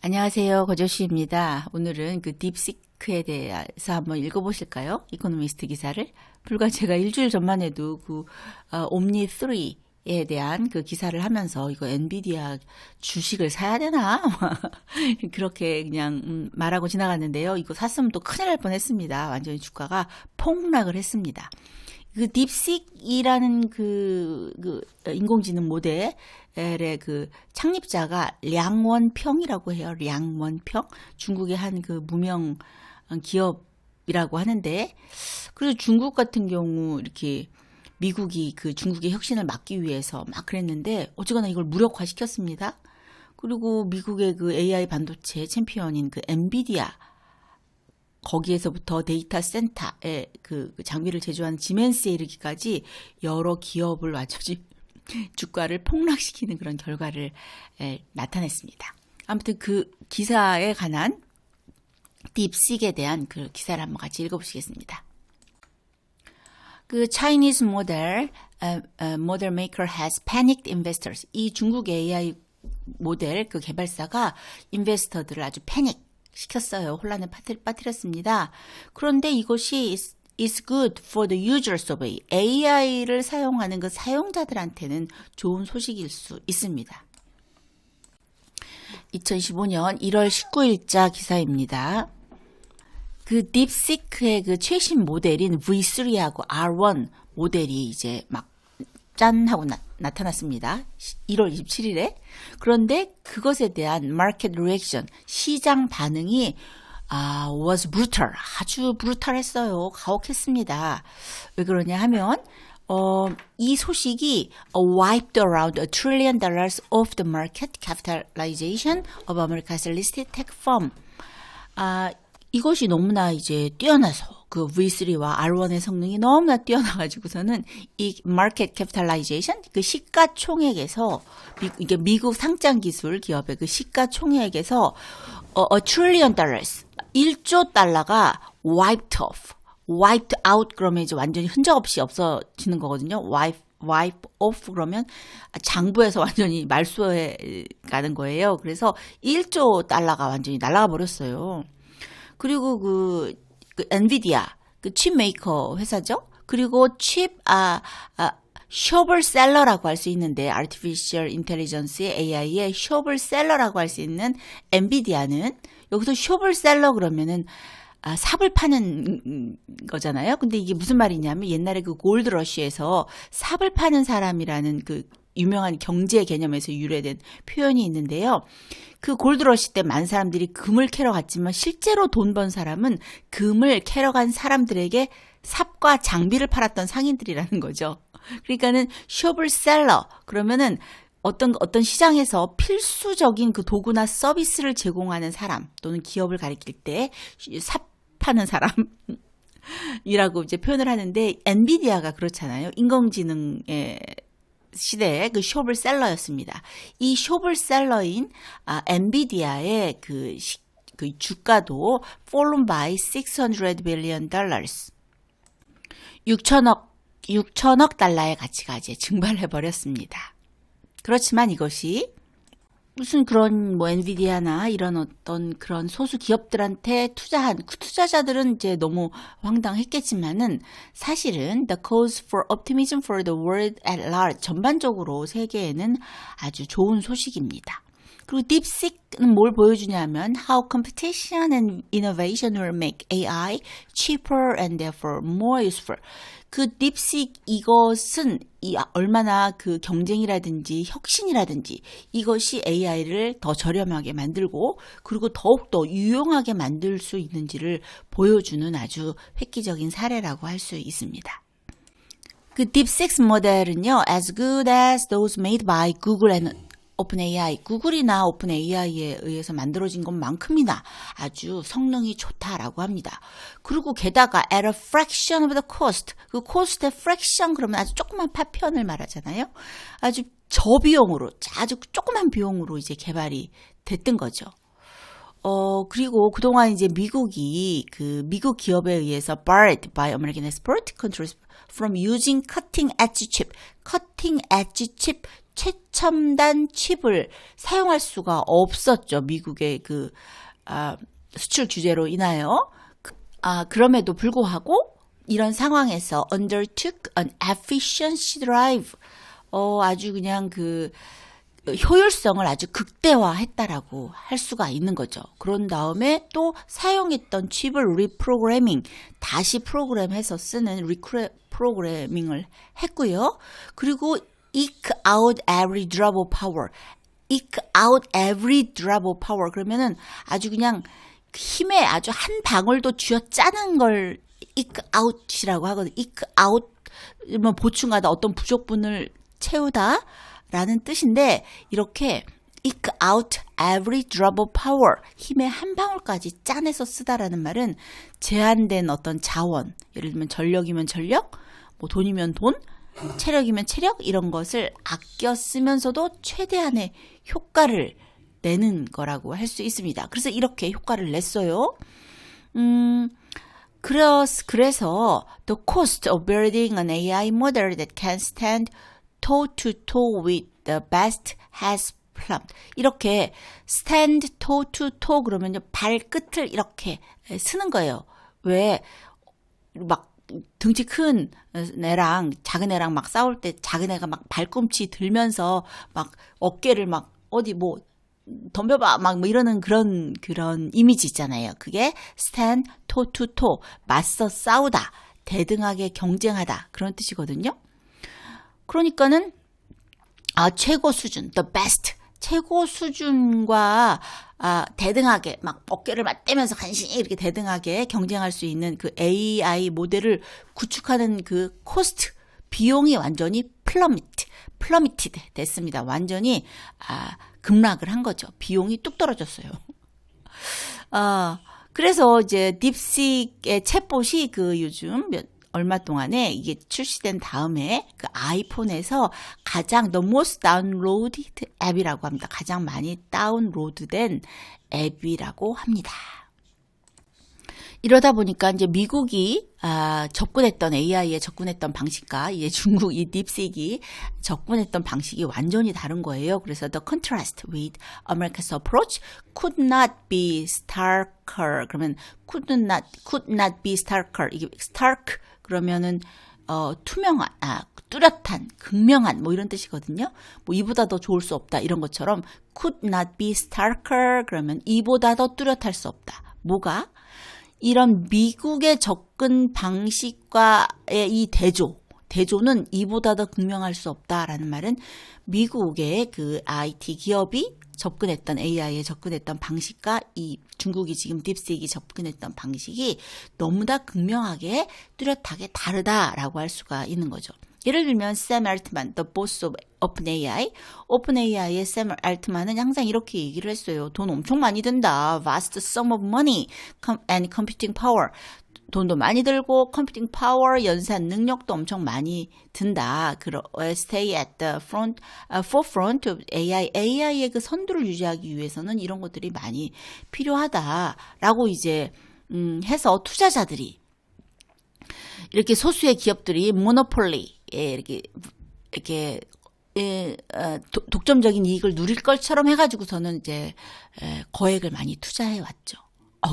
안녕하세요. 거조씨입니다. 오늘은 그 딥시크에 대해서 한번 읽어보실까요? 이코노미스트 기사를. 불과 제가 일주일 전만 해도 옴니 3에 대한 그 기사를 하면서 이거 엔비디아 주식을 사야 되나? 그렇게 그냥 말하고 지나갔는데요. 이거 샀으면 또 큰일 날 뻔했습니다. 완전히 주가가 폭락을 했습니다. 그 딥식이라는 인공지능 모델의 그 창립자가 량원평이라고 해요. 량원평. 중국의 한 그 무명 기업이라고 하는데, 그래서 중국 같은 경우 이렇게 미국이 그 중국의 혁신을 막기 위해서 막 그랬는데, 어쨌거나 이걸 무력화시켰습니다. 그리고 미국의 그 AI 반도체 챔피언인 그 엔비디아, 거기에서부터 데이터 센터에 그 장비를 제조하는 지멘스에 이르기까지 여러 기업을 완전히 주가를 폭락시키는 그런 결과를 나타냈습니다. 아무튼 그 기사에 관한 딥식에 대한 그 기사를 한번 같이 읽어보시겠습니다. 그 Chinese model maker has panicked investors. 이 중국 AI 모델 그 개발사가 인베스터들을 아주 패닉 시켰어요. 혼란에 빠뜨렸습니다. 그런데 이것이 is good for the users of AI를 사용하는 그 사용자들한테는 좋은 소식일 수 있습니다. 2015년 1월 19일자 기사입니다. 그 딥시크의 그 최신 모델인 V3하고 R1 모델이 이제 막 짠 하고 나타났습니다. 1월 27일에. 그런데 그것에 대한 마켓 리액션, 시장 반응이 was brutal. 아주 브루탈했어요. 가혹했습니다. 왜 그러냐 하면 이 소식이 wiped around $1 trillion of the market capitalization of America's listed tech firm. 이것이 너무나 이제 뛰어나서 그 V3와 R1의 성능이 너무나 뛰어나가지고서는 이 마켓 캐피탈라이제이션, 그 시가총액에서 이게 미국 상장 기술 기업의 그 시가총액에서 $1 trillion, 1조 달러가 wiped out 그러면 이제 완전히 흔적 없이 없어지는 거거든요. wipe off 그러면 장부에서 완전히 말소해 가는 거예요. 그래서 1조 달러가 완전히 날아가 버렸어요. 그리고 그 엔비디아, 그 칩 메이커 회사죠. 그리고 칩 쇼블셀러라고 할 수 있는데, 아티피셜 인텔리전스의 AI의 쇼블셀러라고 할 수 있는 엔비디아는 여기서 쇼블셀러 그러면은 삽을 파는 거잖아요. 근데 이게 무슨 말이냐면 옛날에 그 골드러시에서 삽을 파는 사람이라는 그 유명한 경제 개념에서 유래된 표현이 있는데요. 그 골드러시 때 많은 사람들이 금을 캐러 갔지만 실제로 돈 번 사람은 금을 캐러 간 사람들에게 삽과 장비를 팔았던 상인들이라는 거죠. 그러니까는 쇼블셀러 그러면은 어떤 시장에서 필수적인 그 도구나 서비스를 제공하는 사람 또는 기업을 가리킬 때 삽 파는 사람이라고 이제 표현을 하는데, 엔비디아가 그렇잖아요. 인공지능의 시대의 그 쇼블셀러였습니다. 이 쇼블셀러인 엔비디아의 그 주가도 fallen by $600 billion. 6천억 달러의 가치가 이제 증발해 버렸습니다. 그렇지만 이것이 무슨 그런 엔비디아나 이런 어떤 그런 소수 기업들한테 투자한 그 투자자들은 이제 너무 황당했겠지만은 사실은 the cause for optimism for the world at large 전반적으로 세계에는 아주 좋은 소식입니다. 그리고 딥식은 뭘 보여주냐면 how competition and innovation will make AI cheaper and therefore more useful. 그 딥식 이것은 얼마나 그 경쟁이라든지 혁신이라든지 이것이 AI를 더 저렴하게 만들고 그리고 더욱더 유용하게 만들 수 있는지를 보여주는 아주 획기적인 사례라고 할 수 있습니다. 그 딥식 모델은요, as good as those made by Google and OpenAI, 구글이나 오픈AI에 의해서 만들어진 것만큼이나 아주 성능이 좋다라고 합니다. 그리고 게다가 at a fraction of the cost, 그 cost의 fraction 그러면 아주 조그만 파편을 말하잖아요. 아주 저비용으로, 아주 조그만 비용으로 이제 개발이 됐던 거죠. 그리고 그동안 이제 미국이 미국 기업에 의해서 barred by American export controls from using cutting edge chip 최첨단 칩을 사용할 수가 없었죠. 미국의 수출 규제로 인하여. 그럼에도 불구하고 이런 상황에서 undertook an efficiency drive. 아주 그냥 효율성을 아주 극대화했다라고 할 수가 있는 거죠. 그런 다음에 또 사용했던 칩을 리프로그래밍, 다시 프로그램해서 쓰는 리프로그래밍을 했고요. 그리고 eke out every drop of power. eke out every drop of power. 그러면은 아주 그냥 힘에 아주 한 방울도 쥐어 짜는 걸 eke out이라고 하거든요. eke out, 뭐 보충하다, 어떤 부족분을 채우다 라는 뜻인데, 이렇게 eke out every drop of power, 힘의 한 방울까지 짜내서 쓰다라는 말은 제한된 어떤 자원, 예를 들면 전력이면 전력, 뭐 돈이면 돈, 체력이면 체력, 이런 것을 아껴 쓰면서도 최대한의 효과를 내는 거라고 할 수 있습니다. 그래서 이렇게 효과를 냈어요. 그래서 the cost of building an AI model that can stand toe-to-toe with the best has plumbed. 이렇게 stand toe-to-toe 그러면 발끝을 이렇게 쓰는 거예요. 왜 막 등치 큰 애랑 작은 애랑 막 싸울 때 작은 애가 막 발꿈치 들면서 막 어깨를 막 어디 뭐 덤벼봐 막 뭐 이러는 그런 이미지 있잖아요. 그게 stand toe to toe, 맞서 싸우다, 대등하게 경쟁하다, 그런 뜻이거든요. 그러니까는 최고 수준, the best, 최고 수준과 대등하게 막 어깨를 맞대면서 간신히 이렇게 대등하게 경쟁할 수 있는 그 AI 모델을 구축하는 그 코스트, 비용이 완전히 플러미티드 됐습니다. 완전히 급락을 한 거죠. 비용이 뚝 떨어졌어요. 그래서 이제 딥식의 챗봇이 요즘 얼마 동안에 이게 출시된 다음에 그 아이폰에서 가장 the most downloaded 앱이라고 합니다. 가장 많이 다운로드된 앱이라고 합니다. 이러다 보니까 이제 미국이 접근했던 AI에 접근했던 방식과 이제 중국 이 딥식이 접근했던 방식이 완전히 다른 거예요. 그래서 the contrast with America's approach could not be starker. 그러면 could not be starker. 이게 stark 그러면은 투명한, 뚜렷한, 극명한 뭐 이런 뜻이거든요. 뭐 이보다 더 좋을 수 없다 이런 것처럼 could not be starker 그러면 이보다 더 뚜렷할 수 없다. 뭐가? 이런 미국의 접근 방식과의 이 대조는 이보다 더 극명할 수 없다라는 말은 미국의 그 IT 기업이 접근했던 AI에 접근했던 방식과 이 중국이 지금 딥식이 접근했던 방식이 너무나 극명하게 뚜렷하게 다르다라고 할 수가 있는 거죠. 예를 들면 샘 알트만, the boss of OpenAI의 샘 알트만은 항상 이렇게 얘기를 했어요. 돈 엄청 많이 든다. vast sum of money and computing power. 돈도 많이 들고 컴퓨팅 파워, 연산 능력도 엄청 많이 든다. Stay at the forefront of AI의 그 선두를 유지하기 위해서는 이런 것들이 많이 필요하다라고 이제 해서 투자자들이 이렇게 소수의 기업들이 모노폴리 이렇게 독점적인 이익을 누릴 것처럼 해가지고서는 이제 거액을 많이 투자해 왔죠.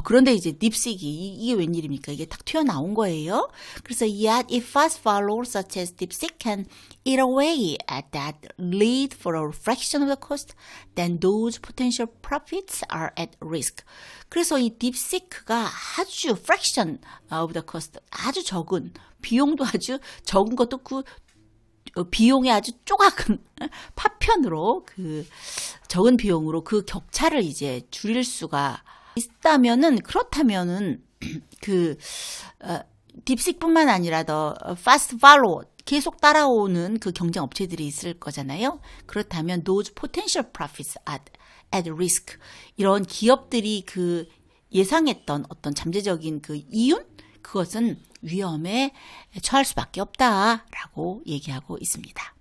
그런데 이제 딥식이 이게 웬일입니까? 이게 딱 튀어나온 거예요. 그래서 yet if fast followers such as DeepSeek can eat away at that lead for a fraction of the cost, then those potential profits are at risk. 그래서 이 딥시크가 아주 fraction of the cost, 아주 적은 비용도 아주 적은 것도 그 비용의 아주 조각은 파편으로 그 적은 비용으로 그 격차를 이제 줄일 수가 그렇다면은 딥식뿐만 아니라 더 fast follow 계속 따라오는 그 경쟁 업체들이 있을 거잖아요. 그렇다면 those potential profits at risk 이런 기업들이 그 예상했던 어떤 잠재적인 그 이윤 그것은 위험에 처할 수밖에 없다라고 얘기하고 있습니다.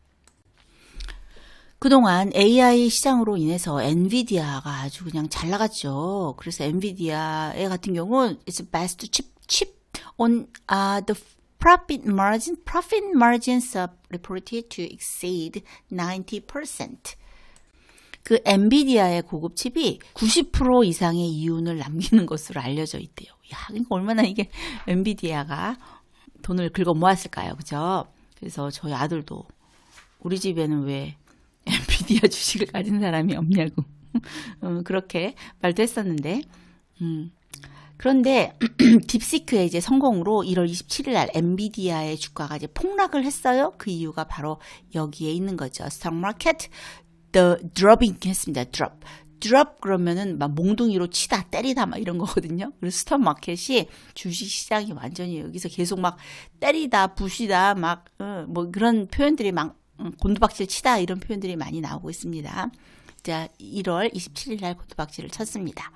그동안 AI 시장으로 인해서 엔비디아가 아주 그냥 잘 나갔죠. 그래서 엔비디아 같은 경우는 it's best chip on the profit margins are reported to exceed 90%. 그 엔비디아의 고급 칩이 90% 이상의 이윤을 남기는 것으로 알려져 있대요. 야, 그러니까 얼마나 이게 엔비디아가 돈을 긁어 모았을까요? 그죠? 그래서 저희 아들도 우리 집에는 왜 엔비디아 주식을 가진 사람이 없냐고 그렇게 말도 했었는데 그런데 딥시크의 이제 성공으로 1월 27일 날 엔비디아의 주가가 이제 폭락을 했어요. 그 이유가 바로 여기에 있는 거죠. 스톡 마켓 the drop이 했습니다. drop 그러면은 막 몽둥이로 치다 때리다 막 이런 거거든요. 그래서 스톡 마켓이 주식 시장이 완전히 여기서 계속 막 때리다 부시다 막 뭐 그런 표현들이 막 곤두박질 치다 이런 표현들이 많이 나오고 있습니다. 자, 1월 27일 날 곤두박질을 쳤습니다.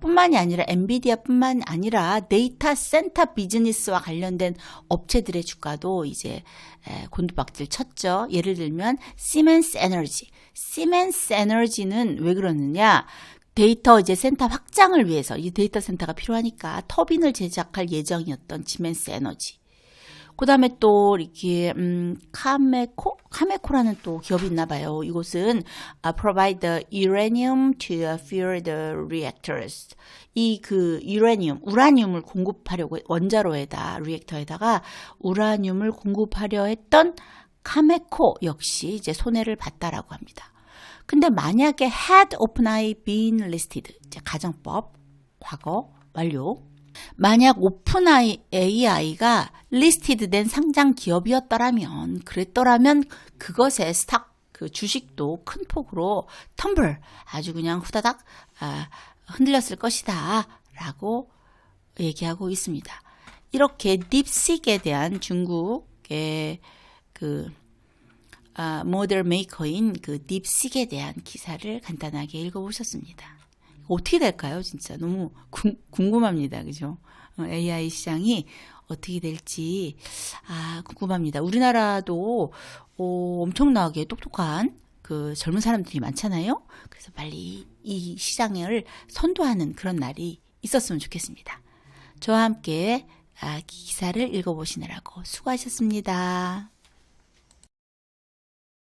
뿐만이 아니라 엔비디아뿐만 아니라 데이터 센터 비즈니스와 관련된 업체들의 주가도 이제 곤두박질 쳤죠. 예를 들면 시멘스 에너지는 왜 그러느냐? 데이터 이제 센터 확장을 위해서 이 데이터 센터가 필요하니까 터빈을 제작할 예정이었던 시멘스 에너지. 그 다음에 또 이렇게 카메코라는 또 기업이 있나 봐요. 이곳은 provide the uranium to fuel the reactors. 이 그 우라늄을 공급하려고 원자로에다 리액터에다가 우라늄을 공급하려 했던 카메코 역시 이제 손해를 봤다라고 합니다. 근데 만약에 had OpenAI been listed, 이제 가정법 과거 완료. 만약 오픈AI가 리스티드된 상장 기업이었더라면 그랬더라면 그것의 그 주식도 큰 폭으로 텀블 아주 그냥 후다닥 흔들렸을 것이다 라고 얘기하고 있습니다. 이렇게 딥식에 대한 중국의 그 모델 메이커인 그 딥식에 대한 기사를 간단하게 읽어보셨습니다. 어떻게 될까요? 진짜 너무 궁금합니다. 그죠? AI 시장이 어떻게 될지 궁금합니다. 우리나라도 엄청나게 똑똑한 그 젊은 사람들이 많잖아요. 그래서 빨리 이 시장을 선도하는 그런 날이 있었으면 좋겠습니다. 저와 함께 기사를 읽어보시느라고 수고하셨습니다.